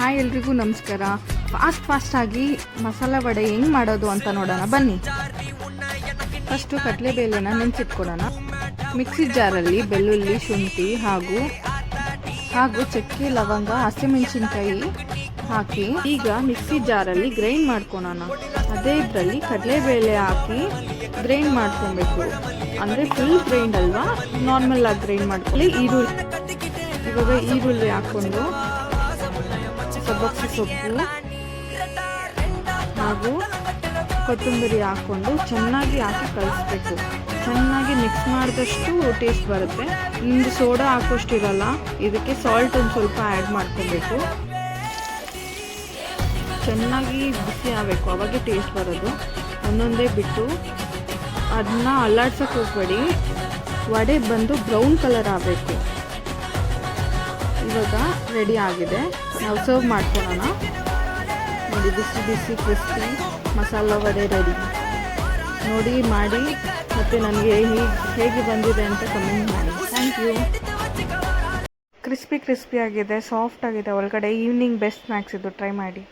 Hi ಎಲ್ರಿಗೂ ನಮಸ್ಕಾರ. ಫಾಸ್ಟಾಗಿ ಮಸಾಲ ವಡೆ ಹೆಂಗೆ ಮಾಡೋದು ಅಂತ ನೋಡೋಣ ಬನ್ನಿ. ಫಸ್ಟು ಕಡಲೆಬೇಳೆನ ನೆನೆಸಿಟ್ಕೊಳ್ಳೋಣ. ಮಿಕ್ಸಿ ಜಾರಲ್ಲಿ ಬೆಳ್ಳುಳ್ಳಿ, ಶುಂಠಿ ಹಾಗೂ ಚಕ್ಕೆ, ಲವಂಗ, ಹಸಿಮೆಣಸಿನ್ಕಾಯಿ ಹಾಕಿ ಈಗ ಮಿಕ್ಸಿ ಜಾರಲ್ಲಿ ಗ್ರೈಂಡ್ ಮಾಡ್ಕೊಳ್ಳೋಣ. ಅದೇ ಇದರಲ್ಲಿ ಕಡಲೆಬೇಳೆ ಹಾಕಿ ಗ್ರೈಂಡ್ ಮಾಡ್ಕೊಬೇಕು. ಅಂದರೆ ಫುಲ್ ಗ್ರೈಂಡ್ ಅಲ್ವಾ, ನಾರ್ಮಲ್ ಆಗಿ ಗ್ರೈಂಡ್ ಮಾಡ್ಕೊಳ್ಳಿ. ಇವಾಗ ಈರುಳ್ಳಿ ಹಾಕ್ಕೊಂಡು ಸಬ್ಬಕ್ಕಿ ಸೊಪ್ಪು ಹಾಗೂ ಕೊತ್ತಂಬರಿ ಹಾಕ್ಕೊಂಡು ಚೆನ್ನಾಗಿ ಹಾಕಿ ಕಲಿಸ್ಬೇಕು. ಚೆನ್ನಾಗಿ ಮಿಕ್ಸ್ ಮಾಡಿದಷ್ಟು ಟೇಸ್ಟ್ ಬರುತ್ತೆ. ನಿಮ್ಮದು ಸೋಡಾ ಹಾಕೋಷ್ಟಿರಲ್ಲ, ಇದಕ್ಕೆ ಸಾಲ್ಟ್ ಒಂದು ಸ್ವಲ್ಪ ಆ್ಯಡ್ ಮಾಡ್ಕೊಬೇಕು. ಚೆನ್ನಾಗಿ ಬಿಸಿ ಆಗಬೇಕು, ಅವಾಗೆ ಟೇಸ್ಟ್ ಬರೋದು. ಒಂದೊಂದೇ ಬಿಟ್ಟು ಅದನ್ನ ಅಲ್ಲಾಡ್ಸೋಕೆ ಹೋಗಬೇಡಿ. ವಡೆ ಬಂದು ಬ್ರೌನ್ ಕಲರ್ ಆಗಬೇಕು. ಇವಾಗ ರೆಡಿ ಆಗಿದೆ, ನಾವು ಸರ್ವ್ ಮಾಡ್ಕೊಳ್ಳೋಣ. ನೋಡಿ, ಬಿಸಿ ಬಿಸಿ ಕ್ರಿಸ್ಪಿ ಮಸಾಲ ವಡೆ ರೆಡಿ. ನೋಡಿ ಮಾಡಿ ಮತ್ತು ನನಗೆ ಹೇಗೆ ಬಂದಿದೆ ಅಂತ ಕಮೆಂಟ್ ಮಾಡಿ. Thank you. ಕ್ರಿಸ್ಪಿ ಆಗಿದೆ, ಸಾಫ್ಟ್ ಆಗಿದೆ ಒಳಗಡೆ. ಈವ್ನಿಂಗ್ ಬೆಸ್ಟ್ ಸ್ನ್ಯಾಕ್ಸ್ ಇದು, ಟ್ರೈ ಮಾಡಿ.